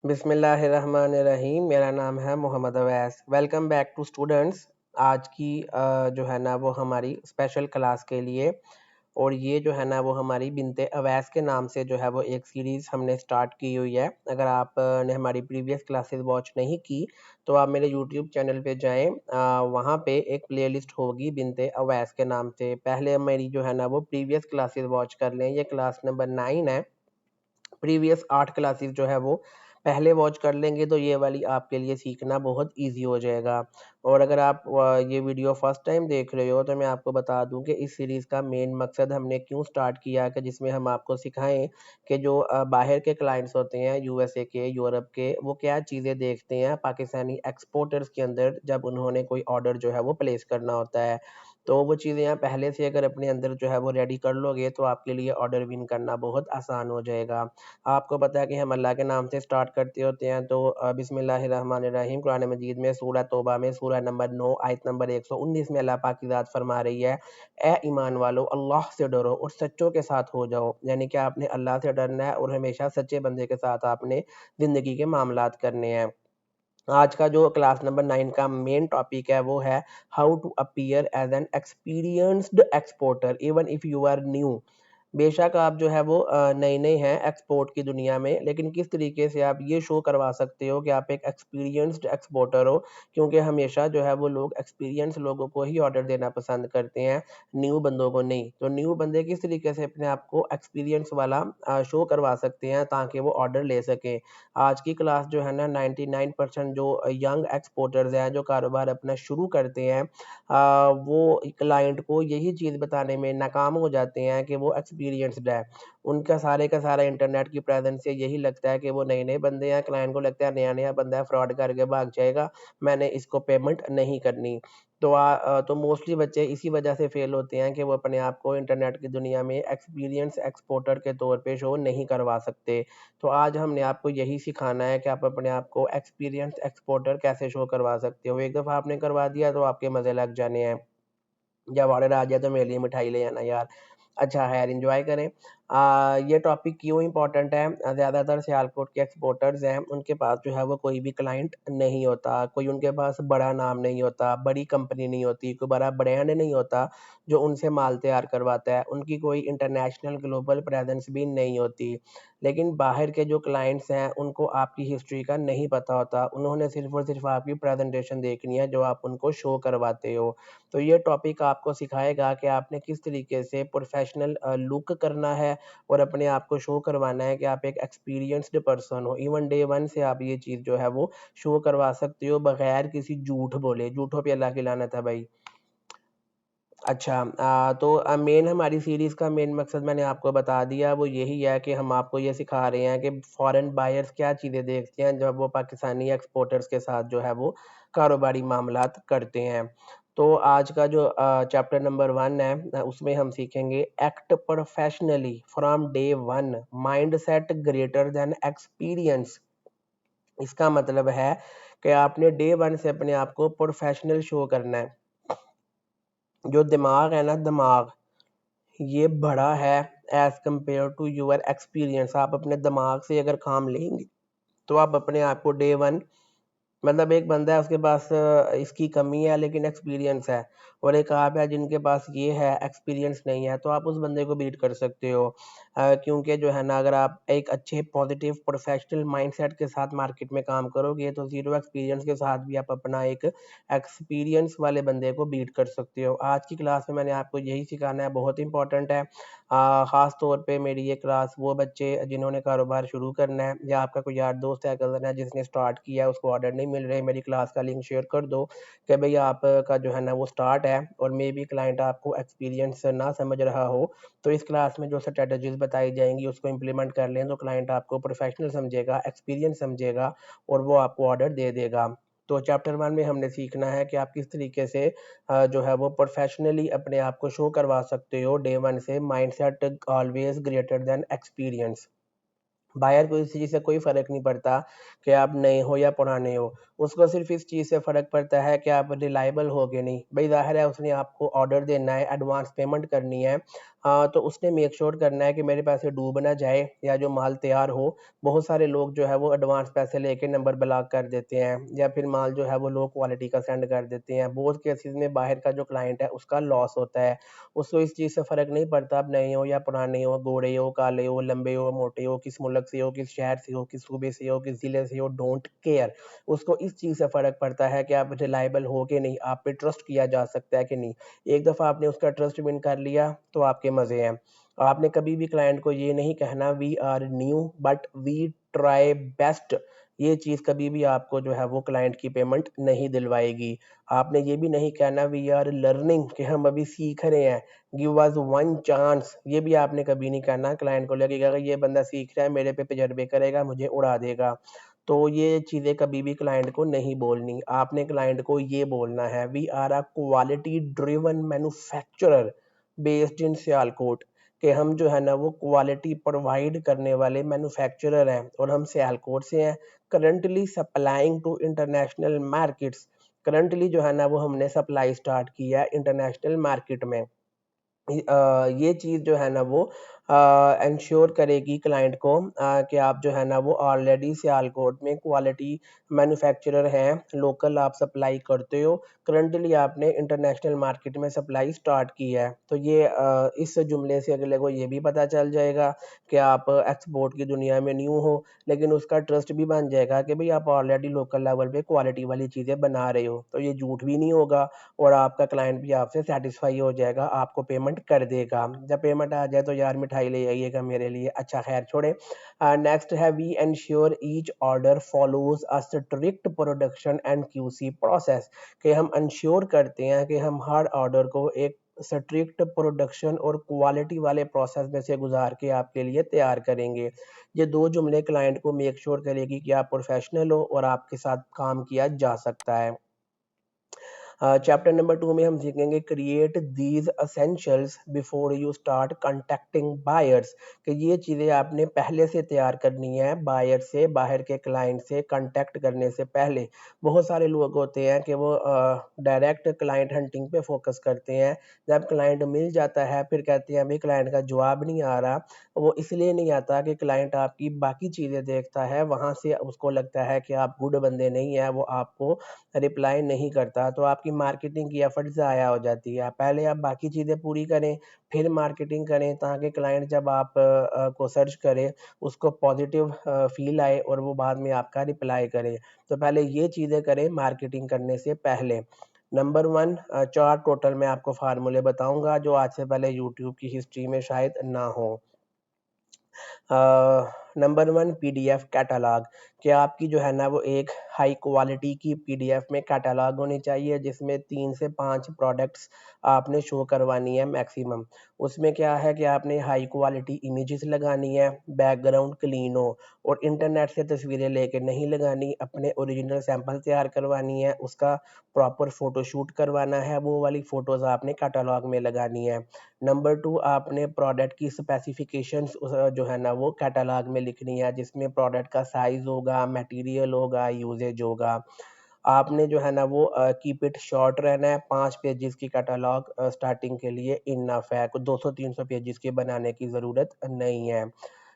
बिस्मिल्लाहिर्रहमानिर्रहीम। मेरा नाम है Mohammad Awais. Welcome back to students. आज की जो है ना वो हमारी स्पेशल क्लास के लिए, और ये जो है ना वो हमारी बिनते अवैस के नाम से जो है वो एक सीरीज़ हमने स्टार्ट की हुई है। अगर आप ने हमारी प्रीवियस क्लासेस वॉच नहीं की तो आप मेरे यूट्यूब चैनल पे जाएं, वहाँ पे एक प्लेलिस्ट होगी बिनते अवैस के नाम से। पहले मेरी जो है ना वो प्रीवियस क्लासेस वॉच कर लें। ये क्लास नंबर 9 है। प्रीवियस 8 क्लासेस जो है वो पहले वॉच कर लेंगे तो ये वाली आपके लिए सीखना बहुत ईजी हो जाएगा। और अगर आप ये वीडियो फर्स्ट टाइम देख रहे हो तो मैं आपको बता दूं कि इस सीरीज़ का मेन मकसद हमने क्यों स्टार्ट किया कि जिसमें हम आपको सिखाएं कि जो बाहर के क्लाइंट्स होते हैं, यूएसए के, यूरोप के, वो क्या चीज़ें देखते हैं पाकिस्तानी एक्सपोर्टर्स के अंदर जब उन्होंने कोई ऑर्डर जो है वो प्लेस करना होता है। तो वो चीज़ें आप पहले से अगर अपने अंदर जो है वो रेडी कर लोगे तो आपके लिए ऑर्डर विन करना बहुत आसान हो जाएगा। आपको पता है कि हम अल्लाह के नाम से स्टार्ट करते होते हैं, तो बिस्मिल्लाहिर्रहमानिर्रहीम। कुरान मजीद में सूरह तौबा में सूरह नंबर 9 आयत नंबर 119 में अल्लाह पाक की ज़ात फरमा रही है, ए ईमान वालो अल्लाह से डरो और सच्चों के साथ हो जाओ। यानी कि आपने अल्लाह से डरना है और हमेशा सच्चे बंदे के साथ आपने ज़िंदगी के मामलात करने हैं। आज का जो क्लास नंबर 9 का मेन टॉपिक है वो है how to appear as an experienced exporter even if you are new. बेशक आप जो है वो नए-नए हैं एक्सपोर्ट की दुनिया में, लेकिन किस तरीके से आप ये शो करवा सकते हो कि आप एक एक्सपीरियंस्ड एक्सपोर्टर हो, क्योंकि हमेशा जो है वो लोग एक्सपीरियंस लोगों को ही ऑर्डर देना पसंद करते हैं, न्यू बंदों को नहीं। तो न्यू बंदे किस तरीके से अपने आप को एक्सपीरियंस वाला शो करवा सकते हैं ताकि वो ऑर्डर ले सकें। आज की क्लास जो है ना 99% जो यंग एक्सपोर्टर्स हैं, जो कारोबार अपना शुरू करते हैं, वो क्लाइंट को यही चीज़ बताने में नाकाम हो जाते हैं कि वो एक्सपीरियंस्ड है। उनका सारे का सारा इंटरनेट की प्रेज़ेंस से यही लगता है कि वो नए-नए बंदे हैं, क्लाइंट को लगता है नया-नया बंदा है, फ्रॉड करके भाग जाएगा, मैंने इसको पेमेंट नहीं करनी। तो मोस्टली बच्चे इसी वजह से फ़ेल होते हैं कि वो अपने आप को इंटरनेट की दुनिया में एक्सपीरियंस एक्सपोर्टर के तौर पे शो नहीं करवा सकते। तो आज हमने आपको यही सिखाना है कि आप अपने आप को एक्सपीरियंस एक्सपोर्टर कैसे शो करवा सकते हो। एक दफ़ा आपने करवा दिया तो आपके मज़े लग जाने हैं। जब ऑर्डर आ जाए तो मेरे लिए मिठाई ले आना यार। अच्छा खैर, एन्जॉय करें। ये टॉपिक क्यों इम्पोर्टेंट है? ज़्यादातर सियालकोट के एक्सपोर्टर्स हैं, उनके पास जो है वो कोई भी क्लाइंट नहीं होता, कोई उनके पास बड़ा नाम नहीं होता, बड़ी कंपनी नहीं होती, कोई बड़ा ब्रांड नहीं होता जो उनसे माल तैयार करवाता है, उनकी कोई इंटरनेशनल ग्लोबल प्रेज़ेंस भी नहीं होती। लेकिन बाहर के जो क्लाइंट्स हैं, उनको आपकी हिस्ट्री का नहीं पता होता, उन्होंने सिर्फ़ और सिर्फ़ आपकी प्रेज़ेंटेशन देखनी है जो आप उनको शो करवाते हो। तो ये टॉपिक आपको सिखाएगा कि आपने किस तरीके से प्रोफ़ेशनल लुक करना है और अपने आप को शो करवाना है कि आप एक एक्सपीरियंस्ड पर्सन हो। इवन डे 1 से आप ये चीज़ जो है वो शो करवा सकते हो बगैर किसी झूठ बोले। झूठों पे अल्लाह की लानत है भाई। अच्छा, तो मेन हमारी सीरीज़ का मेन मकसद मैंने आपको बता दिया, वो यही है कि हम आपको ये सिखा रहे हैं कि फ़ॉरेन बायर्स क्या चीज़ें देखते हैं जब वो पाकिस्तानी एक्सपोर्टर्स के साथ जो है वो कारोबारी मामलात करते हैं। तो आज का जो चैप्टर नंबर 1 है, उसमें हम सीखेंगे act professionally from day 1, mindset greater than experience. इसका मतलब है कि आपने डे 1 से अपने आप को प्रोफेशनल शो करना है। जो दिमाग है ना, दिमाग ये बड़ा है as compare to your experience. आप अपने दिमाग से अगर काम लेंगे तो आप अपने आप को डे 1, मतलब एक बंदा है उसके पास इसकी कमी है लेकिन एक्सपीरियंस है, और एक आप है जिनके पास ये है एक्सपीरियंस नहीं है, तो आप उस बंदे को बीट कर सकते हो। क्योंकि जो है ना अगर आप एक अच्छे पॉजिटिव प्रोफेशनल माइंडसेट के साथ मार्केट में काम करोगे तो ज़ीरो एक्सपीरियंस के साथ भी आप अपना एक एक्सपीरियंस वाले बंदे को बीट कर सकते हो। आज की क्लास में मैंने आपको यही सिखाना है, बहुत इंपॉर्टेंट है। ख़ास तौर पे मेरी ये क्लास वो बच्चे जिन्होंने कारोबार शुरू करना है, या आपका कोई यार दोस्त है, कज़न है जिसने स्टार्ट किया है, उसको ऑर्डर नहीं मिल रहे, मेरी क्लास का लिंक शेयर कर दो कि भई आपका जो है ना वो स्टार्ट है और मे बी क्लाइंट आपको एक्सपीरियंस ना समझ रहा हो, तो इस क्लास में जो स्ट्रैटेजीज़ बताई जाएँगी उसको इम्प्लीमेंट कर लें तो क्लाइंट आपको प्रोफेशनल समझेगा, एक्सपीरियंस समझेगा और वो आपको ऑर्डर दे देगा। तो चैप्टर 1 में हमने सीखना है कि आप किस तरीके से जो है वो प्रोफेशनली अपने आप को शो करवा सकते हो डे 1 से। Mindset always greater than experience. बाहर को इस चीज़ से कोई फ़र्क नहीं पड़ता कि आप नए हो या पुराने हो। उसको सिर्फ़ इस चीज़ से फ़र्क पड़ता है कि आप रिलायबल हो कि नहीं। भई ज़ाहिर है उसने आपको ऑर्डर देना है, एडवांस पेमेंट करनी है, तो उसने मेक श्योर करना है कि मेरे पैसे डूब ना जाए, या जो माल तैयार हो, बहुत सारे लोग जो है वो एडवांस पैसे लेके नंबर ब्लॉक कर देते हैं, या फिर माल जो है वो लो क्वालिटी का सेंड कर देते हैं। बहुत केसेस में बाहर का जो क्लाइंट है उसका लॉस होता है। उसको इस चीज़ से फ़र्क नहीं पड़ता, अब नए हो या पुराने हो, गोरे हो, काले हो, लंबे हो, मोटे हो, किस मुल्क से हो, किस शहर से हो, किस सूबे से हो, किस ज़िले से हो, डोंट केयर। उसको इस चीज़ से फ़र्क पड़ता है कि आप रिलायबल हो कि नहीं, आप पे ट्रस्ट किया जा सकता है कि नहीं। एक दफ़ा आपने उसका ट्रस्ट विन कर लिया तो आपके मज़े हैं। आपने कभी भी क्लाइंट को ये नहीं कहना we are new but we try best. ये चीज़ कभी भी आपको जो है वो क्लाइंट की पेमेंट नहीं दिलवाएगी। आपने ये भी नहीं कहना वी आर लर्निंग, कि हम अभी सीख रहे हैं, गिव अस वन चांस। ये भी आपने कभी नहीं कहना। क्लाइंट को लगेगा कि ये बंदा सीख रहा है, मेरे पे तजर्बे करेगा, मुझे उड़ा देगा। तो ये चीज़ें कभी भी क्लाइंट को नहीं बोलनी। आपने क्लाइंट को ये बोलना है we are a quality driven manufacturer based in Sialkot, कि हम जो है ना वो क्वालिटी प्रोवाइड करने वाले मैन्युफैक्चरर हैं और हम सियालकोट से हैं। Currently supplying to international markets. Currently जो है ना वो हमने सप्लाई स्टार्ट किया है इंटरनेशनल मार्केट में। ये चीज़ जो है ना वो इंश्योर करेगी क्लाइंट को कि आप जो है ना वो ऑलरेडी सियालकोट में क्वालिटी मैन्युफैक्चरर हैं, लोकल आप सप्लाई करते हो, करंटली आपने इंटरनेशनल मार्केट में सप्लाई स्टार्ट की है। तो ये इस जुमले से अगले को ये भी पता चल जाएगा कि आप एक्सपोर्ट की दुनिया में न्यू हो, लेकिन उसका ट्रस्ट भी बन जाएगा कि भाई आप ऑलरेडी लोकल लेवल पे क्वालिटी वाली चीज़ें बना रहे हो। तो ये झूठ भी नहीं होगा और आपका क्लाइंट भी आपसे सैटिस्फाई हो जाएगा, आपको पेमेंट कर देगा। जब पेमेंट आ जाए तो यार मिठाई ले आइएगा मेरे लिए। अच्छा खैर छोड़े। नेक्स्ट है we ensure each order follows a strict production and QC process, कि हम इंश्योर करते हैं कि हम हर ऑर्डर को एक स्ट्रिक्ट प्रोडक्शन और क्वालिटी वाले प्रोसेस में से गुजार के आपके लिए तैयार करेंगे। ये दो जुमले क्लाइंट को मेक श्योर करेगी कि आप प्रोफेशनल हो और आपके साथ काम किया जा सकता है। चैप्टर नंबर 2 में हम सीखेंगे create these essentials before you start contacting buyers, कि ये चीज़ें आपने पहले से तैयार करनी है बायर से, बाहर के क्लाइंट से कांटेक्ट करने से पहले। बहुत सारे लोग होते हैं कि वो डायरेक्ट क्लाइंट हंटिंग पे फोकस करते हैं, जब क्लाइंट मिल जाता है फिर कहते हैं भाई क्लाइंट का जवाब नहीं आ रहा। वो इसलिए नहीं आता कि क्लाइंट आपकी बाकी चीज़ें देखता है, वहाँ से उसको लगता है कि आप गुड बंदे नहीं हैं, वो आपको रिप्लाई नहीं करता, तो आपकी मार्केटिंग की एफर्ट ज़ाया हो जाती है। पहले आप बाकी चीज़ें पूरी करें, फिर मार्केटिंग करें, ताकि क्लाइंट जब आप को सर्च करे, उसको पॉजिटिव फ़ील आए और वो बाद में आपका रिप्लाई करे। तो पहले ये चीज़ें करें मार्केटिंग करने से पहले। नंबर 1 4 टोटल मैं आपको फ़ॉर्मूले बताऊँगा जो आज से पहले यूट्यूब की हिस्ट्री में शायद ना हो। नंबर 1 पीडीएफ कैटलॉग, कि आपकी जो है ना वो एक हाई क्वालिटी की पीडीएफ में कैटलॉग होनी चाहिए जिसमें 3 से 5 प्रोडक्ट्स आपने शो करवानी है मैक्सिमम। उसमें क्या है कि आपने हाई क्वालिटी इमेजेस लगानी है, बैकग्राउंड क्लीन हो, और इंटरनेट से तस्वीरें लेके नहीं लगानी, अपने ओरिजिनल सैंपल तैयार करवानी है, उसका प्रॉपर फ़ोटोशूट करवाना है, वो वाली फ़ोटोज़ आपने कैटलॉग में लगानी है। नंबर 2 आपने प्रोडक्ट की स्पेसिफिकेशंस जो है ना वो कैटलॉग में लिखनी है, जिसमें प्रोडक्ट का साइज़ होगा, मटेरियल होगा, यूसेज होगा। आपने जो है ना वो कीप इट शॉर्ट रहना है, 5 पेजेस की कैटलॉग स्टार्टिंग के लिए इनफ है, कुछ 200-300 पेजेस की बनाने की ज़रूरत नहीं है।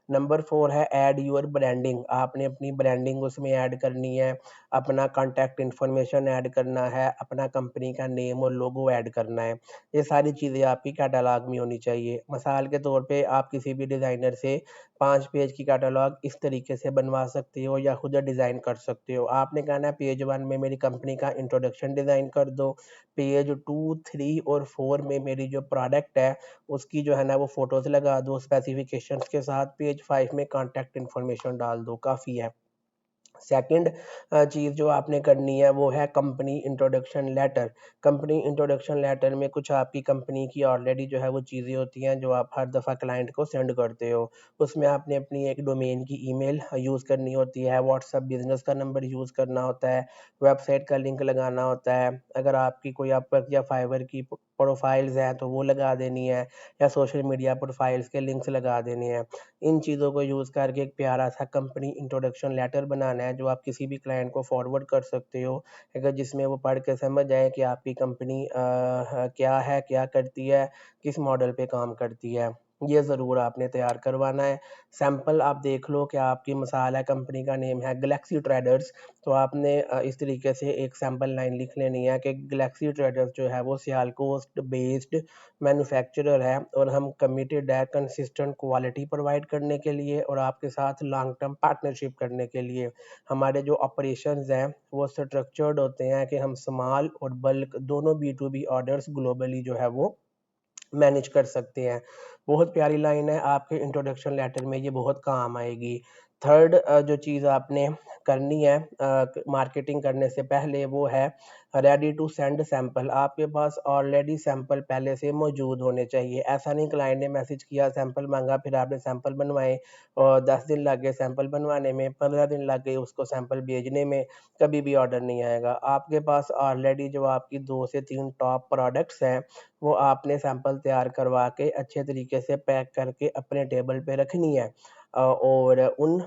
नंबर 4 है ऐड योर ब्रांडिंग, आपने अपनी ब्रांडिंग उसमें ऐड करनी है, अपना कॉन्टैक्ट इन्फॉर्मेशन ऐड करना है, अपना कंपनी का नेम और लोगो ऐड करना है। ये सारी चीज़ें आपकी कैटलॉग में होनी चाहिए। मिसाल के तौर पे आप किसी भी डिज़ाइनर से 5 पेज की कैटलॉग इस तरीके से बनवा सकते हो या खुद डिज़ाइन कर सकते हो। आपने कहना है पेज 1 में मेरी कंपनी का इंट्रोडक्शन डिज़ाइन कर दो, पेज 2, 3 और 4 में मेरी जो प्रोडक्ट है उसकी जो है ना वो फ़ोटोज़ लगा दो स्पेसिफिकेशंस के साथ, पेज 5 में कॉन्टैक्ट इन्फॉर्मेशन डाल दो, काफ़ी है। सेकंड चीज़ जो आपने करनी है वो है company introduction letter. Company introduction letter में कुछ आपकी कंपनी की ऑलरेडी जो है वो चीज़ें होती हैं जो आप हर दफ़ा क्लाइंट को सेंड करते हो। उसमें आपने अपनी एक डोमेन की ईमेल यूज़ करनी होती है, व्हाट्सएप बिज़नेस का नंबर यूज़ करना होता है, वेबसाइट का लिंक लगाना होता है। अगर आपकी कोई अपवर्क या फाइवर की प्रोफाइल्स हैं तो वो लगा देनी है, या सोशल मीडिया प्रोफाइल्स के लिंक्स लगा देने हैं। इन चीज़ों को यूज़ करके एक प्यारा सा कंपनी इंट्रोडक्शन लेटर बनाना है जो आप किसी भी क्लाइंट को फॉरवर्ड कर सकते हो, अगर जिसमें वो पढ़ के समझ जाए कि आपकी कंपनी क्या है, क्या करती है, किस मॉडल पे काम करती है। ये ज़रूर आपने तैयार करवाना है। सैंपल आप देख लो कि आपकी मिसाल है, कंपनी का नेम है गैलेक्सी ट्रेडर्स, तो आपने इस तरीके से एक सैंपल लाइन लिख लेनी है कि गैलेक्सी ट्रेडर्स जो है वो सियालकोट बेस्ड मैन्युफैक्चरर है और हम कमिटेड है कंसिस्टेंट क्वालिटी प्रोवाइड करने के लिए और आपके साथ लॉन्ग टर्म पार्टनरशिप करने के लिए। हमारे जो ऑपरेशंस हैं वो स्ट्रक्चर्ड होते हैं कि हम स्मॉल और बल्क दोनों B2B ऑर्डर्स ग्लोबली जो है वो मैनेज कर सकते हैं। बहुत प्यारी लाइन है, आपके इंट्रोडक्शन लेटर में ये बहुत काम आएगी। थर्ड जो चीज़ आपने करनी है मार्केटिंग करने से पहले वो है रेडी टू सेंड सैंपल। आपके पास ऑलरेडी सैंपल पहले से मौजूद होने चाहिए। ऐसा नहीं क्लाइंट ने मैसेज किया, सैंपल मांगा, फिर आपने सैंपल बनवाए और 10 दिन लग गए सैंपल बनवाने में, 15 दिन लग गए उसको सैंपल भेजने में, कभी भी ऑर्डर नहीं आएगा। आपके पास ऑलरेडी जो आपकी 2 से 3 टॉप प्रोडक्ट्स हैं वो आपने सैंपल तैयार करवा के अच्छे तरीके से पैक करके अपने टेबल पे रखनी है। और उन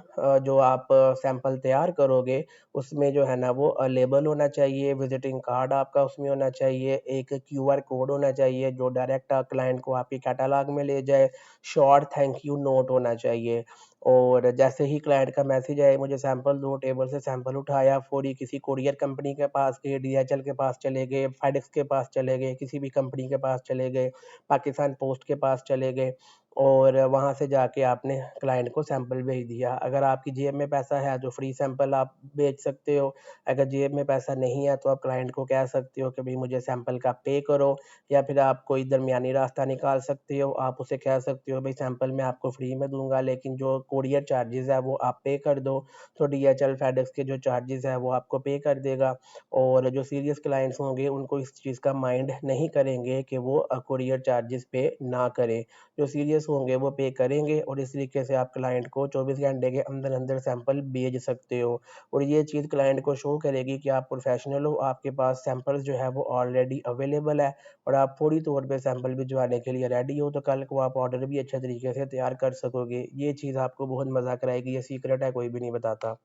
जो आप सैंपल तैयार करोगे उसमें जो है ना वो लेबल होना चाहिए, विजिटिंग कार्ड आपका उसमें होना चाहिए, एक QR कोड होना चाहिए जो डायरेक्ट क्लाइंट को आपके कैटलॉग में ले जाए, शॉर्ट थैंक यू नोट होना चाहिए। और जैसे ही क्लाइंट का मैसेज आए मुझे सैंपल दो, टेबल से सैंपल उठाया, फौरी किसी कोरियर कंपनी के पास गए, DHL के पास चले गए, फेडेक्स के पास चले गए, किसी भी कंपनी के पास चले गए, पाकिस्तान पोस्ट के पास चले गए और वहाँ से जाके आपने क्लाइंट को सैंपल भेज दिया। अगर आपकी जेब में पैसा है तो फ्री सैंपल आप भेज सकते हो, अगर जेब में पैसा नहीं है तो आप क्लाइंट को कह सकते हो कि भाई मुझे सैंपल का पे करो, या फिर आप कोई दरमियानी रास्ता निकाल सकते हो, आप उसे कह सकते हो भाई सैंपल मैं आपको फ्री में दूंगा लेकिन जो कोरियर चार्जेस है वो आप पे कर दो, तो DHL फेडेक्स के जो चार्जेस है वो आपको पे कर देगा। और जो सीरियस क्लाइंट्स होंगे उनको इस चीज़ का माइंड नहीं करेंगे कि वो कोरियर चार्जेस पे ना करें, जो सीरियस होंगे वो पे करेंगे और इस तरीके से आप क्लाइंट को 24 घंटे के अंदर अंदर सैंपल भेज सकते हो। और ये चीज़ क्लाइंट को शो करेगी कि आप प्रोफेशनल हो, आपके पास सैंपल्स जो है वो ऑलरेडी अवेलेबल है और आप फौरी तौर पे सैंपल भिजवाने के लिए रेडी हो, तो कल को आप ऑर्डर भी अच्छे तरीके से तैयार कर सकोगे। ये चीज़ आपको बहुत मज़ा कराएगी, ये सीक्रेट है, कोई भी नहीं बताता।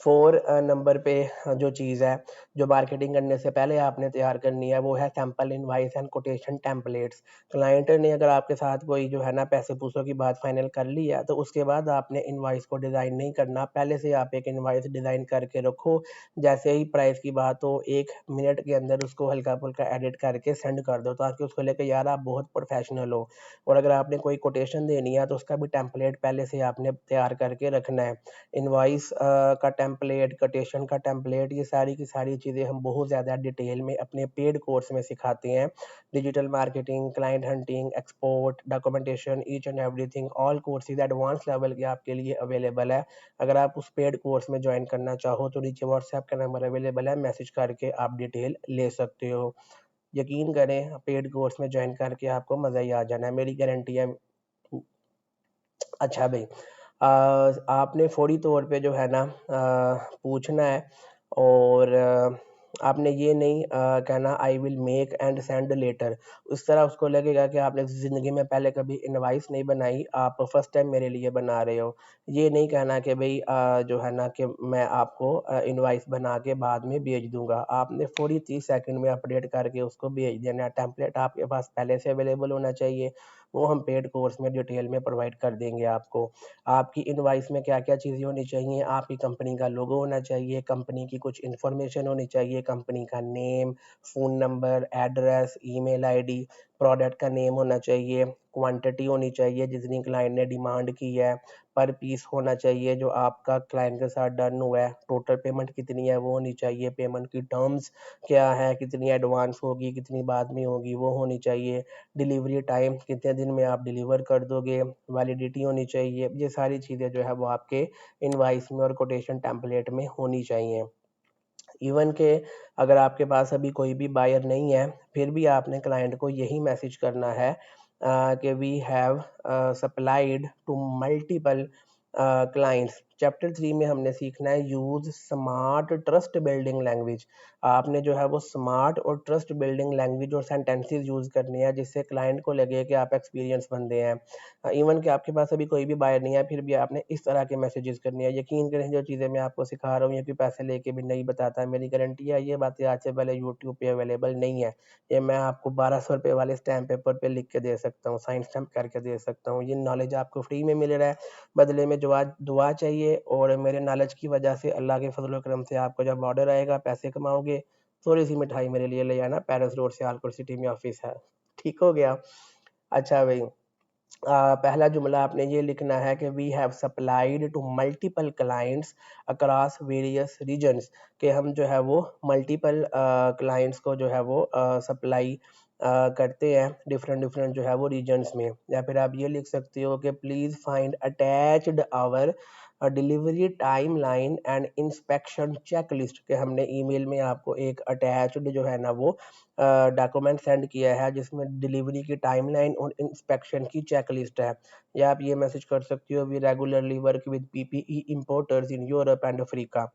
4 नंबर पे जो चीज़ है, जो मार्केटिंग करने से पहले आपने तैयार करनी है, वो है sample invoice and quotation templates. Client ने अगर आपके साथ कोई जो है ना पैसे-पूसों की बात फाइनल कर ली है, तो उसके बाद आपने इनवॉइस को डिज़ाइन नहीं करना, पहले से आप एक इनवॉइस डिज़ाइन करके रखो। जैसे ही प्राइस की बात हो, 1 मिनट के अंदर उसको हल्का-फुल्का एडिट करके सेंड कर दो, ताकि उसको लेके यार आप बहुत प्रोफेशनल हो। और अगर आपने कोई कोटेशन देनी है, तो उसका भी टेम्पलेट पहले से आपने तैयार करके रखना है। इनवॉइस का टेम्पलेट, कोटेशन का टेम्पलेट, ये सारी की सारी चीज़ें हम बहुत ज़्यादा डिटेल में अपने पेड कोर्स में सिखाते हैं। Digital marketing, client hunting, export, documentation, each and everything, all courses advance level के आपके लिए अवेलेबल है। अगर आप उस पेड कोर्स में ज्वाइन करना चाहो तो नीचे व्हाट्सएप का नंबर अवेलेबल है, मैसेज करके आप डिटेल ले सकते हो। यकीन करें पेड कोर्स में ज्वाइन करके आपको मज़ा ही आ जाना है, मेरी गारंटी है। अच्छा भाई, आपने फौरी तौर पे जो है ना पूछना है और आपने ये नहीं कहना I will make and send letter. उस तरह उसको लगेगा कि आपने ज़िंदगी में पहले कभी इनवॉइस नहीं बनाई, आप फर्स्ट टाइम मेरे लिए बना रहे हो। ये नहीं कहना कि भाई जो है ना कि मैं आपको इनवॉइस बना के बाद में भेज दूंगा। आपने फौरी 30 सेकंड में अपडेट करके उसको भेज देना है। टेम्पलेट आपके पास पहले से अवेलेबल होना चाहिए, वो हम पेड कोर्स में डिटेल में प्रोवाइड कर देंगे आपको। आपकी इनवॉइस में क्या-क्या चीज़ें होनी चाहिए, आपकी कंपनी का लोगो होना चाहिए, कंपनी की कुछ इन्फॉर्मेशन होनी चाहिए, कंपनी का name, phone number, address, email ID, product का नेम होना चाहिए, क्वांटिटी होनी चाहिए जितनी क्लाइंट ने डिमांड की है, पर पीस होना चाहिए जो आपका क्लाइंट के साथ डन हुआ है, टोटल पेमेंट कितनी है वो होनी चाहिए, पेमेंट की टर्म्स क्या है, कितनी एडवांस होगी, कितनी बाद में होगी वो होनी चाहिए, डिलीवरी टाइम कितने दिन में आप डिलीवर कर दोगे, वैलिडिटी होनी चाहिए। ये सारी चीज़ें जो है वो आपके इनवॉइस में और कोटेशन टेम्पलेट में होनी चाहिए। इवन के अगर आपके पास अभी कोई भी बायर नहीं है, फिर भी आपने क्लाइंट को यही मैसेज करना है कि we have supplied to multiple clients. Chapter 3 में हमने सीखना है use smart trust building language. आपने जो है वो स्मार्ट और ट्रस्ट बिल्डिंग लैंग्वेज और सेंटेंसेस यूज करनी है जिससे क्लाइंट को लगे कि आप एक्सपीरियंस बंदे हैं। इवन कि आपके पास अभी कोई भी बायर नहीं है, फिर भी आपने इस तरह के मैसेजेस करनी है। यकीन करें जो चीज़ें मैं आपको सिखा रहा हूँ, ये कि पैसे लेके भी नहीं बताता, मेरी गारंटी है ये बातें आज से पहले यूट्यूब पे अवेलेबल नहीं है। ये मैं आपको 1200 रुपये वाले स्टैम्प पेपर पे लिख के दे सकता हूँ, साइन स्टैम्प करके दे सकता हूँ। ये नॉलेज आपको फ्री में मिल रहा है, बदले में दुआ चाहिए। और मेरे नॉलेज की वजह से अल्लाह के फजल करम से आपको जब ऑर्डर आएगा, पैसे कमाओगे, थोड़ी सी मिठाई मेरे लिए ले आना, पेरिस रोड सियालकोट सिटी में ऑफिस है। ठीक हो गया। अच्छा भाई, पहला जुमला आपने ये लिखना है कि we have supplied to multiple clients across various regions, कि हम जो है वो मल्टीपल क्लाइंट्स को जो है वो सप्लाई करते हैं डिफरेंट डिफरेंट जो है वो रीजन्स में। या फिर आप ये लिख सकते हो कि please find attached our delivery timeline and inspection checklist, के हमने ईमेल में आपको एक अटैच्ड जो है ना वो डॉक्यूमेंट सेंड किया है जिसमें डिलीवरी की टाइमलाइन और इंस्पेक्शन की चेक लिस्ट है। या आप ये मैसेज कर सकते हो, we regularly work with PPE importers in Europe and Africa.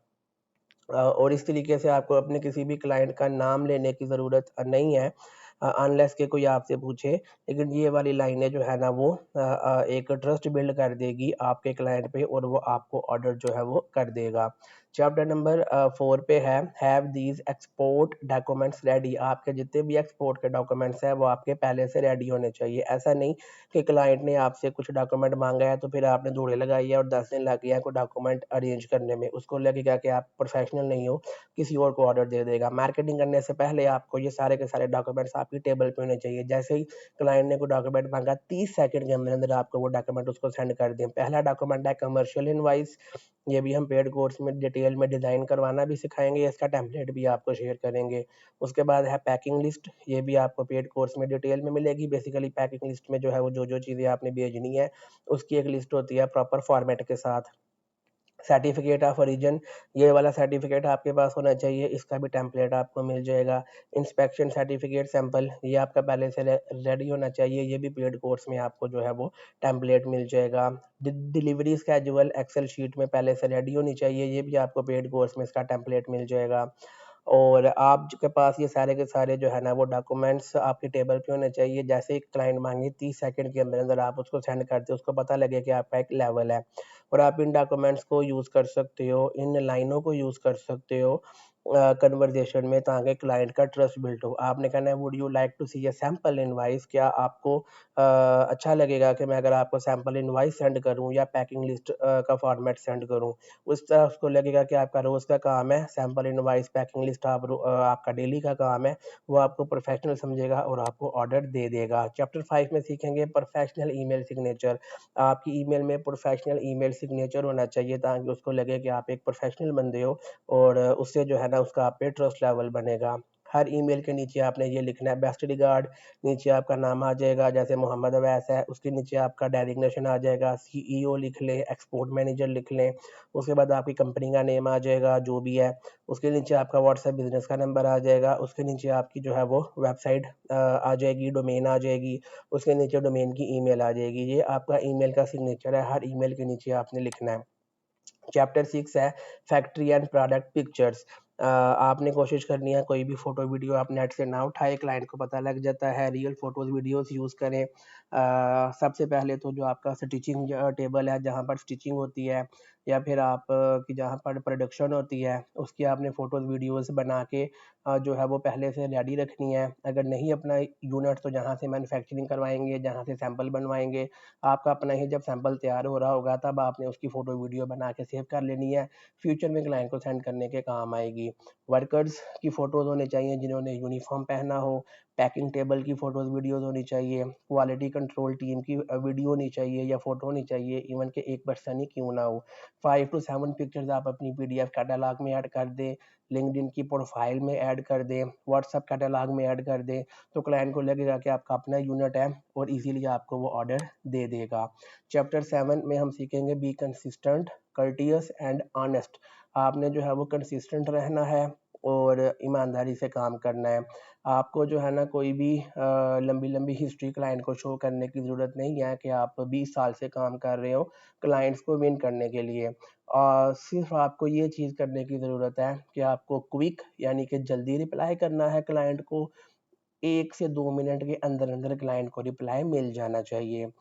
और इस तरीके से आपको अपने किसी भी क्लाइंट का नाम लेने की ज़रूरत नहीं है, अनलेस के कोई आपसे पूछे। लेकिन ये वाली लाइनें जो है ना वो एक ट्रस्ट बिल्ड कर देगी आपके क्लाइंट पे, और वो आपको ऑर्डर जो है वो कर देगा। चैप्टर नंबर 4 पे है have these export documents ready. आपके जितने भी एक्सपोर्ट के डॉक्यूमेंट्स हैं वो आपके पहले से रेडी होने चाहिए। ऐसा नहीं कि क्लाइंट ने आपसे कुछ डॉक्यूमेंट मांगा है तो फिर आपने धूड़े लगाई है और 10 दिन लग गया है कोई डॉक्यूमेंट अरेंज करने में, उसको लगेगा कि आप प्रोफेशनल नहीं हो, किसी और को ऑर्डर दे देगा। मार्केटिंग करने से पहले आपको ये सारे के सारे डॉक्यूमेंट्स आपकी टेबल पे होने चाहिए। जैसे ही क्लाइंट ने कोई डॉक्यूमेंट मांगा, 30 सेकंड के अंदर अंदर आपको वो डॉक्यूमेंट उसको सेंड कर दें। पहला डॉक्यूमेंट है कमर्शियल इनवाइस, ये भी हम पेड कोर्स में डिटेल में डिज़ाइन करवाना भी सिखाएंगे, इसका टेम्पलेट भी आपको शेयर करेंगे। उसके बाद है पैकिंग लिस्ट, ये भी आपको पेड कोर्स में डिटेल में मिलेगी। बेसिकली पैकिंग लिस्ट में जो है वो जो जो चीज़ें आपने भेजनी है उसकी एक लिस्ट होती है प्रॉपर फॉर्मेट के साथ। सर्टिफिकेट ऑफ ओरिजिन, ये वाला सर्टिफिकेट आपके पास होना चाहिए, इसका भी टेम्पलेट आपको मिल जाएगा। इंस्पेक्शन सर्टिफिकेट सैंपल, ये आपका पहले से रेडी होना चाहिए, ये भी पेड कोर्स में आपको जो है वो टेम्पलेट मिल जाएगा। डिलीवरी स्केजुअल एक्सेल शीट में पहले से रेडी होनी चाहिए, ये भी आपको पेड कोर्स में इसका टेम्पलेट मिल जाएगा। और आपके पास ये सारे के सारे जो है ना वो डॉक्यूमेंट्स आपके टेबल पे होने चाहिए। जैसे ही क्लाइंट मांगे 30 सेकंड के अंदर अंदर आप उसको सेंड करते हो, उसको पता लगे कि आपका एक लेवल है। और आप इन डॉक्यूमेंट्स को यूज़ कर सकते हो, इन लाइनों को यूज़ कर सकते हो कन्वर्जेशन में, ताकि क्लाइंट का ट्रस्ट बिल्ड हो। आपने कहना है would you like to see a sample invoice, क्या आपको अच्छा लगेगा कि मैं अगर आपको सैंपल इनवाइस सेंड करूं या पैकिंग लिस्ट का फॉर्मेट सेंड करूं। उस तरह उसको लगेगा कि आपका रोज़ का काम है, सैंपल इनवाइस पैकिंग लिस्ट आपका डेली का काम है, वो आपको प्रोफेशनल समझेगा और आपको ऑर्डर दे देगा। चैप्टर 5 में सीखेंगे प्रोफेशनल ईमेल सिग्नेचर। आपकी ईमेल में प्रोफेशनल ईमेल सिग्नेचर होना चाहिए ताकि उसको लगे कि आप एक प्रोफेशनल बंदे हो, और उससे जो है ना उसका आप पे ट्रस्ट लेवल बनेगा। हर ईमेल के नीचे आपने ये लिखना है बेस्ट रिगार्ड, नीचे आपका नाम आ जाएगा, जैसे मोहम्मद अवैस है, उसके नीचे आपका डेजिग्नेशन आ जाएगा, सीईओ लिख लें, एक्सपोर्ट मैनेजर लिख लें। उसके बाद आपकी कंपनी का नेम आ जाएगा जो भी है, उसके नीचे आपका व्हाट्सएप बिजनेस का नंबर आ जाएगा, उसके नीचे आपकी जो है वो वेबसाइट आ जाएगी, डोमेन आ जाएगी, उसके नीचे डोमेन की ईमेल आ जाएगी। ये आपका ईमेल का सिग्नेचर है, हर ईमेल के नीचे आपने लिखना है। चैप्टर 6 है फैक्ट्री एंड प्रोडक्ट पिक्चर्स। आपने कोशिश करनी है कोई भी फोटो वीडियो आप नेट से ना उठाए, क्लाइंट को पता लग जाता है, रियल फोटोज वीडियोस यूज़ करें। सबसे पहले तो जो आपका स्टिचिंग टेबल है जहाँ पर स्टिचिंग होती है, या फिर आप की जहाँ पर प्रोडक्शन होती है, उसकी आपने फ़ोटोज़ वीडियोज़ बना के जो है वो पहले से रेडी रखनी है। अगर नहीं अपना यूनिट तो जहाँ से मैन्युफैक्चरिंग करवाएंगे, जहाँ से सैंपल बनवाएंगे, आपका अपना ही जब सैंपल तैयार हो रहा होगा तब आपने उसकी फ़ोटो वीडियो बना के सेव कर लेनी है, फ्यूचर में क्लाइंट को सेंड करने के काम आएगी। वर्कर्स की फ़ोटोज़ होनी चाहिए जिन्होंने यूनिफॉर्म पहना हो, पैकिंग टेबल की फ़ोटोज़ वीडियोज़ होनी चाहिए, क्वालिटी कंट्रोल टीम की वीडियो होनी चाहिए या फ़ोटो होनी चाहिए, इवन के एक पर्सन ही क्यों ना हो। 5 टू 7 पिक्चर्स आप अपनी पीडीएफ कैटलॉग में ऐड कर दें, लिंक्डइन की प्रोफाइल में ऐड कर दें, व्हाट्सएप कैटलॉग में ऐड कर दें, तो क्लाइंट को लगेगा कि आपका अपना यूनिट है और इजीली आपको वो ऑर्डर दे देगा। चैप्टर 7 में हम सीखेंगे be consistent, courteous and honest. आपने जो है वो कंसिस्टेंट रहना है, और ईमानदारी से काम करना है। आपको जो है ना कोई भी लंबी लंबी हिस्ट्री क्लाइंट को शो करने की ज़रूरत नहीं है कि आप 20 साल से काम कर रहे हो क्लाइंट्स को विन करने के लिए। सिर्फ आपको ये चीज़ करने की ज़रूरत है कि आपको क्विक यानी कि जल्दी रिप्लाई करना है क्लाइंट को। 1 से 2 मिनट के अंदर अंदर क्लाइंट को रिप्लाई मिल जाना चाहिए।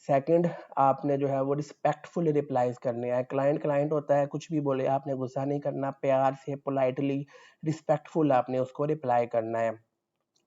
सेकंड, आपने जो है वो रिस्पेक्टफुल रिप्लाईज करने हैं। क्लाइंट क्लाइंट होता है, कुछ भी बोले आपने गुस्सा नहीं करना, प्यार से पोलाइटली रिस्पेक्टफुल आपने उसको रिप्लाई करना है।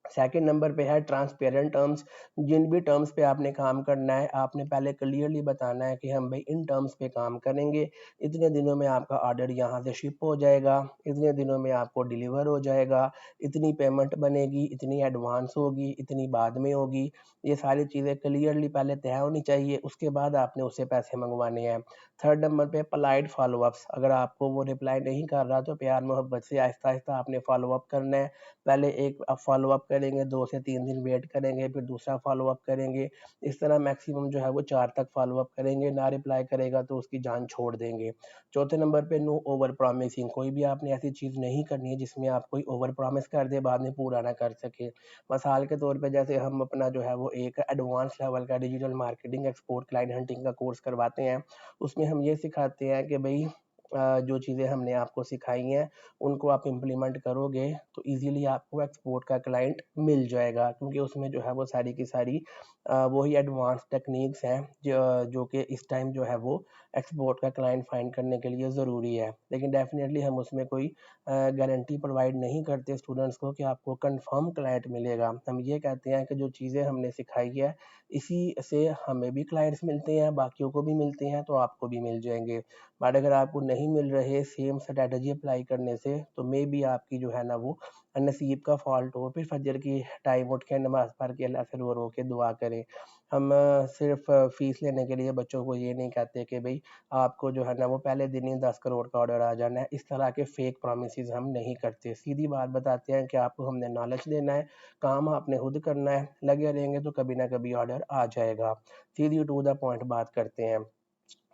सेकंड नंबर पे है ट्रांसपेरेंट टर्म्स। जिन भी टर्म्स पे आपने काम करना है आपने पहले क्लियरली बताना है कि हम भाई इन टर्म्स पे काम करेंगे, इतने दिनों में आपका ऑर्डर यहाँ से शिप हो जाएगा, इतने दिनों में आपको डिलीवर हो जाएगा, इतनी पेमेंट बनेगी, इतनी एडवांस होगी, इतनी बाद में होगी। ये सारी चीज़ें क्लियरली पहले तय होनी चाहिए, उसके बाद आपने उससे पैसे मंगवाने हैं। थर्ड नंबर पे पोलाइट फॉलोअप्स। अगर आपको वो रिप्लाई नहीं कर रहा तो प्यार मोहब्बत से आहिस्ता आहिस्ता आपने फॉलोअप करना है। पहले एक फॉलोअप करेंगे, 2 से 3 दिन वेट करेंगे, फिर दूसरा फॉलोअप करेंगे। इस तरह मैक्सिमम जो है वो 4 तक फॉलोअप करेंगे, ना रिप्लाई करेगा तो उसकी जान छोड़ देंगे। चौथे नंबर पे नो ओवर प्रॉमिसिंग। कोई भी आपने ऐसी चीज़ नहीं करनी है जिसमें आप कोई ओवर प्रॉमिस कर दे बाद में पूरा ना कर सके। मिसाल के तौर पे जैसे हम अपना जो है वो एक एडवांस लेवल का digital marketing export client hunting का कोर्स करवाते हैं। उसमें हम ये सिखाते हैं कि भई जो चीज़ें हमने आपको सिखाई हैं उनको आप इम्प्लीमेंट करोगे तो इजीली आपको एक्सपोर्ट का क्लाइंट मिल जाएगा, क्योंकि उसमें जो है वो सारी की सारी वही एडवांस टेक्निक्स हैं जो कि इस टाइम जो है वो एक्सपोर्ट का क्लाइंट फाइंड करने के लिए ज़रूरी है। लेकिन डेफिनेटली हम उसमें कोई गारंटी प्रोवाइड नहीं करते स्टूडेंट्स को कि आपको कंफर्म क्लाइंट मिलेगा। हम ये कहते हैं कि जो चीज़ें हमने सिखाई है इसी से हमें भी क्लाइंट्स मिलते हैं, बाकियों को भी मिलते हैं, तो आपको भी मिल जाएंगे। बट अगर आपको नहीं मिल रहे सेम स्ट्रैटेजी अप्लाई करने से तो मे बी आपकी जो है ना वो नसीब का फॉल्ट हो, फिर फजर की टाइम उठ के नमाज पढ़ के अल्लाह से रो के दुआ करें। हम सिर्फ फीस लेने के लिए बच्चों को ये नहीं कहते कि भाई आपको जो है ना वो पहले दिन ही 10 करोड़ का ऑर्डर आ जाना है। इस तरह के फेक प्रोमिस हम नहीं करते, सीधी बात बताते हैं कि आपको हमने नॉलेज देना है, काम आपने खुद करना है, लगे रहेंगे तो कभी ना कभी ऑर्डर आ जाएगा। सीधी टू द पॉइंट बात करते हैं।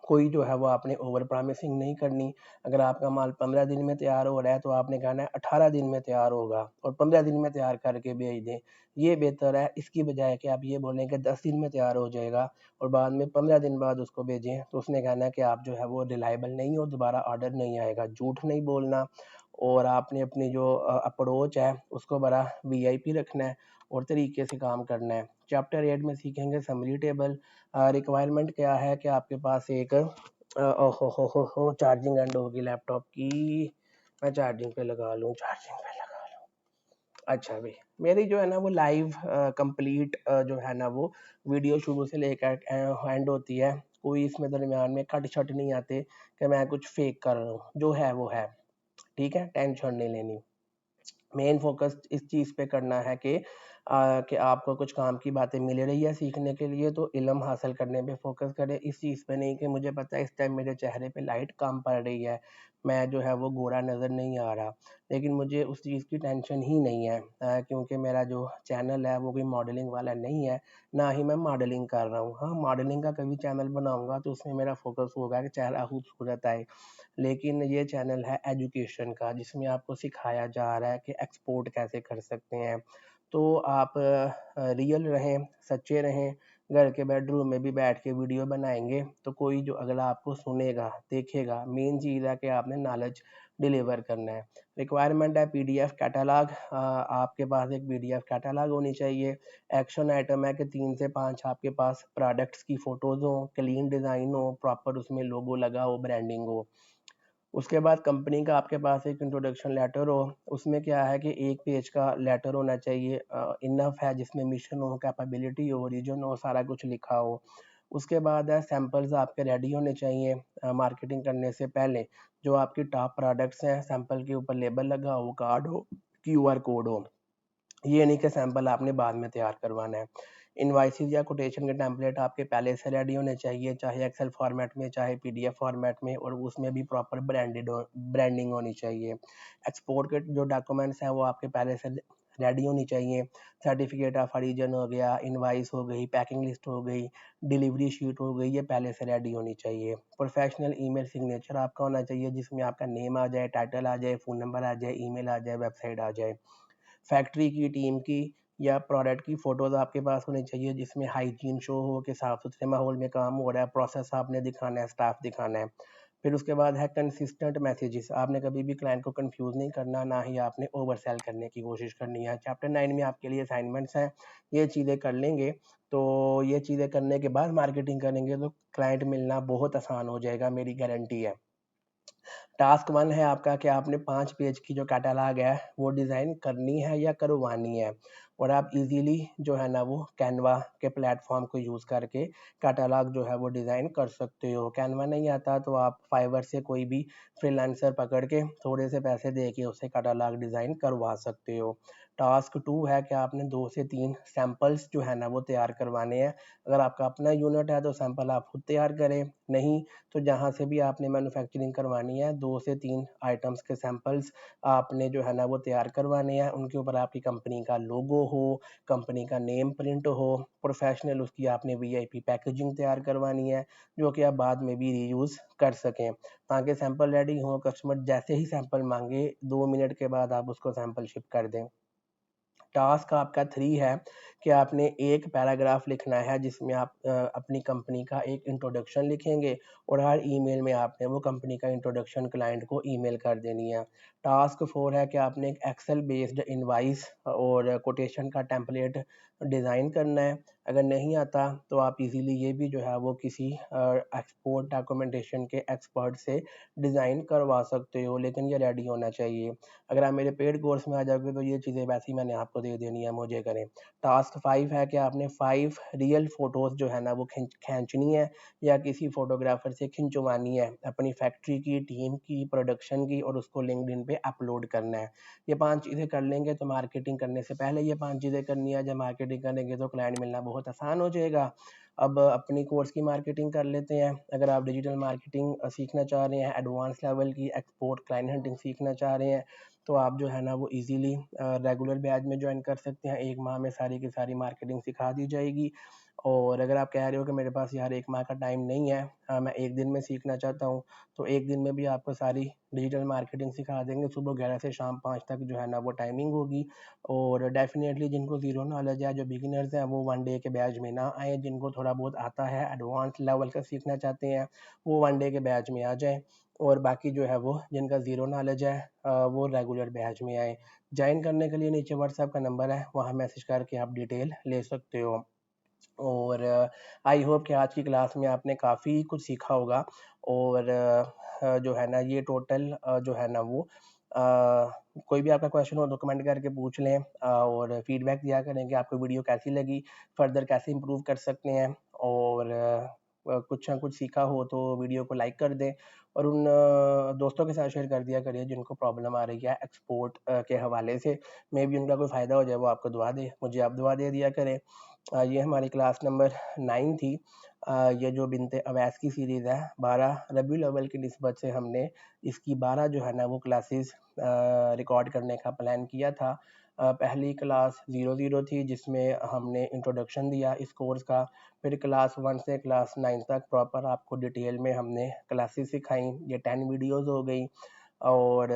कोई जो है वो आपने ओवर प्रॉमिसिंग नहीं करनी। अगर आपका माल 15 दिन में तैयार हो रहा है तो आपने कहना है 18 दिन में तैयार होगा और 15 दिन में तैयार करके भेज दें। ये बेहतर है इसकी बजाय कि आप ये बोलें कि 10 दिन में तैयार हो जाएगा और बाद में 15 दिन बाद उसको भेजें, तो उसने कहना है कि आप जो है वो रिलायबल नहीं हो, दोबारा ऑर्डर नहीं आएगा। झूठ नहीं बोलना और आपने अपनी जो अप्रोच है उसको बड़ा वीआईपी रखना है और तरीके से काम करना है। चैप्टर 8 में सीखेंगे समरी टेबल। रिक्वायरमेंट क्या है कि आपके पास एक ओहो चार्जिंग एंड होगी लैपटॉप की। मैं चार्जिंग पे लगा लूँ, चार्जिंग पे लगा लूँ। अच्छा भाई, मेरी जो है ना वो लाइव कंप्लीट जो है ना वो वीडियो शुरू से लेकर एंड होती है। कोई इसमें दरमियान में कट शट नहीं आते कि मैं कुछ फेक कर रहा हूँ, जो है वो है। ठीक है, टेंशन नहीं लेनी। मेन फोकस इस चीज़ पे करना है कि आपको कुछ काम की बातें मिल रही है सीखने के लिए तो इल्म हासिल करने पे फोकस करें, इस चीज़ पे नहीं कि मुझे पता है इस टाइम मेरे चेहरे पे लाइट कम पड़ रही है, मैं जो है वो गोरा नज़र नहीं आ रहा, लेकिन मुझे उस चीज़ की टेंशन ही नहीं है, क्योंकि मेरा जो चैनल है वो कोई मॉडलिंग वाला नहीं है, ना ही मैं मॉडलिंग कर रहा हूँ। हाँ, मॉडलिंग का कभी चैनल बनाऊंगा तो उसमें मेरा फोकस होगा कि चेहरा खूबसूरत आए, लेकिन ये चैनल है एजुकेशन का जिसमें आपको सिखाया जा रहा है कि एक्सपोर्ट कैसे कर सकते हैं। तो आप रियल रहें, सच्चे रहें। घर के बेडरूम में भी बैठ के वीडियो बनाएंगे तो कोई जो अगला आपको सुनेगा देखेगा। मेन चीज़ है कि आपने नॉलेज डिलीवर करना है। रिक्वायरमेंट है पीडीएफ कैटलॉग। आपके पास एक पीडीएफ कैटलॉग होनी चाहिए। एक्शन आइटम है कि 3 से 5 आपके पास प्रोडक्ट्स की फ़ोटोज़ हों, क्लीन डिज़ाइन हो, प्रॉपर उसमें लोगो लगा हो, ब्रांडिंग हो। उसके बाद कंपनी का आपके पास एक इंट्रोडक्शन लेटर हो, उसमें क्या है कि 1 पेज का लेटर होना चाहिए, इनफ है, जिसमें मिशन हो, कैपेबिलिटी हो, रीजन हो, सारा कुछ लिखा हो। उसके बाद है सैंपल्स आपके रेडी होने चाहिए मार्केटिंग करने से पहले। जो आपकी टॉप प्रोडक्ट्स हैं सैंपल के ऊपर लेबल लगा हो, कार्ड हो, क्यूआर कोड हो। ये नहीं कि सैंपल आपने बाद में तैयार करवाना है। इनवाइसेस या कोटेशन के टेम्पलेट आपके पहले से रेडी होने चाहिए, चाहे एक्सेल फॉर्मेट में चाहे पीडीएफ फॉर्मेट में, और उसमें भी प्रॉपर ब्रांडिंग होनी चाहिए। एक्सपोर्ट के जो डॉक्यूमेंट्स हैं वो आपके पहले से रेडी होनी चाहिए। सर्टिफिकेट ऑफ ओरिजिन हो गया, इनवाइस हो गई, पैकिंग लिस्ट हो गई, डिलीवरी शीट हो गई, ये पहले से रेडी होनी चाहिए। प्रोफेशनल ईमेल सिग्नेचर आपका होना चाहिए जिसमें आपका नेम आ जाए, टाइटल आ जाए, फ़ोन नंबर आ जाए, ईमेल आ जाए, वेबसाइट आ जाए। फैक्ट्री की, टीम की या प्रोडक्ट की फ़ोटोज़ आपके पास होनी चाहिए जिसमें हाइजीन शो हो कि साफ़ सुथरे माहौल में काम हो रहा है, प्रोसेस आपने दिखाना है, स्टाफ दिखाना है। फिर उसके बाद है कंसिस्टेंट मैसेजेस। आपने कभी भी क्लाइंट को कंफ्यूज नहीं करना, ना ही आपने ओवर सेल करने की कोशिश करनी है। चैप्टर 9 में आपके लिए असाइनमेंट्स हैं, ये चीज़ें कर लेंगे तो ये चीज़ें करने के बाद मार्केटिंग करेंगे तो क्लाइंट मिलना बहुत आसान हो जाएगा, मेरी गारंटी है। टास्क 1 है आपका कि आपने 5 पेज की जो कैटलॉग है वो डिज़ाइन करनी है या करवानी है, और आप इजीली जो है ना वो कैनवा के प्लेटफॉर्म को यूज़ करके कैटलॉग जो है वो डिज़ाइन कर सकते हो। कैनवा नहीं आता तो आप फाइवर से कोई भी फ्रीलांसर पकड़ के थोड़े से पैसे दे के उससे कैटलॉग डिज़ाइन करवा सकते हो। टास्क 2 है कि आपने 2 से 3 सैंपल्स जो है ना वो तैयार करवाने हैं। अगर आपका अपना यूनिट है तो सैंपल आप खुद तैयार करें, नहीं तो जहाँ से भी आपने मैन्युफैक्चरिंग करवानी है 2 से 3 आइटम्स के सैंपल्स आपने जो है ना वो तैयार करवाने हैं। उनके ऊपर आपकी कंपनी का लोगो हो, कंपनी का नेम प्रिंट हो, प्रोफेशनल उसकी आपने वीआईपी पैकेजिंग तैयार करवानी है जो कि आप बाद में भी रीयूज़ कर सकें, ताकि सैंपल रेडी हो, कस्टमर जैसे ही सैंपल मांगे 2 मिनट के बाद आप उसको सैंपल शिप कर दें। टास्क आपका 3 है कि आपने एक पैराग्राफ लिखना है जिसमें आप अपनी कंपनी का एक इंट्रोडक्शन लिखेंगे और हर ईमेल में आपने वो कंपनी का इंट्रोडक्शन क्लाइंट को ईमेल कर देनी है। टास्क 4 है कि आपने एक एक्सेल बेस्ड इनवाइस और कोटेशन का टेम्पलेट डिज़ाइन करना है। अगर नहीं आता तो आप इजीली ये भी जो है वो किसी एक्सपोर्ट डॉक्यूमेंटेशन के एक्सपर्ट से डिज़ाइन करवा सकते हो, लेकिन ये रेडी होना चाहिए। अगर आप मेरे पेड कोर्स में आ जाओगे तो ये चीज़ें वैसे ही मैंने आपको दे देनी है, मुझे करें। टास्क 5 है कि आपने 5 रियल फ़ोटोज़ जो है ना वो खींचनी है या किसी फ़ोटोग्राफ़र से खिंचवानी है अपनी फैक्ट्री की, टीम की, प्रोडक्शन की, और उसको लिंक्डइन पे अपलोड करना है। ये 5 चीज़ें कर लेंगे तो मार्केटिंग करने से पहले ये 5 चीज़ें करनी है, जब मार्केटिंग करेंगे तो क्लाइंट मिलना बहुत आसान हो जाएगा। अब अपनी कोर्स की मार्केटिंग कर लेते हैं। अगर आप डिजिटल मार्केटिंग सीखना चाह रहे हैं, एडवांस लेवल की एक्सपोर्ट क्लाइंट हंटिंग सीखना चाह रहे हैं, तो आप जो है ना वो इजीली रेगुलर बैच में ज्वाइन कर सकते हैं। 1 माह में सारी की सारी मार्केटिंग सिखा दी जाएगी। और अगर आप कह रहे हो कि मेरे पास यार 1 माह का टाइम नहीं है, मैं 1 दिन में सीखना चाहता हूँ, तो 1 दिन में भी आपको सारी डिजिटल मार्केटिंग सिखा देंगे। सुबह 11 से शाम 5 तक जो है ना वो टाइमिंग होगी। और डेफ़िनेटली जिनको ज़ीरो नॉलेज है, जो बिगिनर्स हैं, वो 1 डे के बैच में ना आएँ। जिनको थोड़ा बहुत आता है, एडवांस लेवल का सीखना चाहते हैं, वो 1 डे के बैच में आ जाएँ। और बाकी जो है वो जिनका ज़ीरो नॉलेज है वो रेगुलर बैच में आए। जॉइन करने के लिए नीचे व्हाट्सएप का नंबर है, वहाँ मैसेज करके आप डिटेल ले सकते हो। और आई होप कि आज की क्लास में आपने काफ़ी कुछ सीखा होगा। और जो है ना ये टोटल जो है ना वो कोई भी आपका क्वेश्चन हो तो कमेंट करके पूछ लें, और फीडबैक दिया करें कि आपको वीडियो कैसी लगी, फर्दर कैसे इम्प्रूव कर सकते हैं। और कुछ ना कुछ सीखा हो तो वीडियो को लाइक कर दें, और उन दोस्तों के साथ शेयर कर दिया करिए जिनको प्रॉब्लम आ रही है एक्सपोर्ट के हवाले से। मे बी उनका कोई फ़ायदा हो जाए, वो आपको दुआ दे, मुझे आप दुआ दे दिया करें। ये हमारी क्लास नंबर 9 थी। ये जो बिन्ते अवैस की सीरीज़ है, 12 रबीउल अव्वल की निस्बत से हमने इसकी 12 जो है ना वो क्लासेस रिकॉर्ड करने का प्लान किया था। पहली क्लास 00 थी जिसमें हमने इंट्रोडक्शन दिया इस कोर्स का। फिर क्लास 1 से क्लास 9 तक प्रॉपर आपको डिटेल में हमने क्लासेस सिखाई। ये 10 वीडियोज़ हो गई। और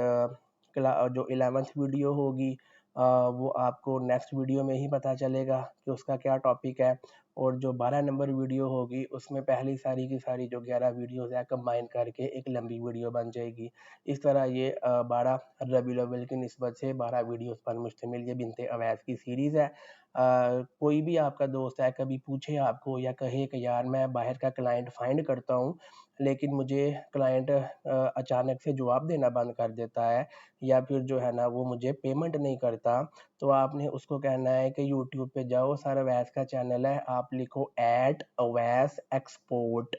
जो 11th वीडियो होगी वो आपको नेक्स्ट वीडियो में ही पता चलेगा कि उसका क्या टॉपिक है। और जो 12 नंबर वीडियो होगी उसमें पहली सारी की सारी जो 11 वीडियोज़ है कंबाइन करके एक लंबी वीडियो बन जाएगी। इस तरह ये 12 रबीउल अव्वल की निस्बत से 12 वीडियोज़ पर मुश्तमिल ये बिन्ते अवैस की सीरीज़ है। कोई भी आपका दोस्त है कभी पूछे आपको या कहे कि यार मैं बाहर का क्लाइंट फाइंड करता हूँ, लेकिन मुझे क्लाइंट अचानक से जवाब देना बंद कर देता है, या फिर जो है ना वो मुझे पेमेंट नहीं करता, तो आपने उसको कहना है कि यूट्यूब पे जाओ, सर अवैस का चैनल है, आप लिखो @अवैस एक्सपोर्ट।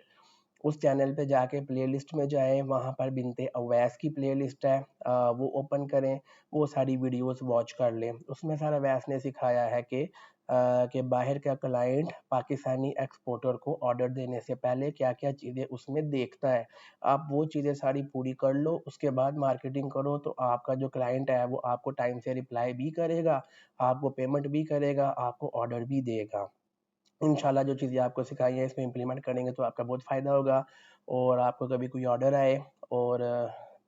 उस चैनल पे जाके प्लेलिस्ट में जाएँ, वहाँ पर बिन्ते अवैस की प्लेलिस्ट है, वो ओपन करें, वो सारी वीडियोज़ वॉच कर लें। उसमें सर अवैस ने सिखाया है कि कि बाहर का क्लाइंट पाकिस्तानी एक्सपोर्टर को ऑर्डर देने से पहले क्या क्या चीज़ें उसमें देखता है। आप वो चीज़ें सारी पूरी कर लो, उसके बाद मार्केटिंग करो, तो आपका जो क्लाइंट है वो आपको टाइम से रिप्लाई भी करेगा, आपको पेमेंट भी करेगा, आपको ऑर्डर भी देगा। इंशाल्लाह जो चीज़ें आपको सिखाई हैं इसमें इम्प्लीमेंट करेंगे तो आपका बहुत फ़ायदा होगा। और आपको कभी कोई ऑर्डर आए और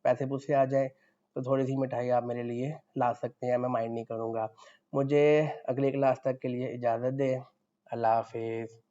पैसे मुझसे आ जाए तो थोड़ी सी मिठाई आप मेरे लिए ला सकते हैं, मैं माइंड नहीं करूँगा। मुझे अगली क्लास तक के लिए इजाज़त दें। अल्लाह हाफिज़।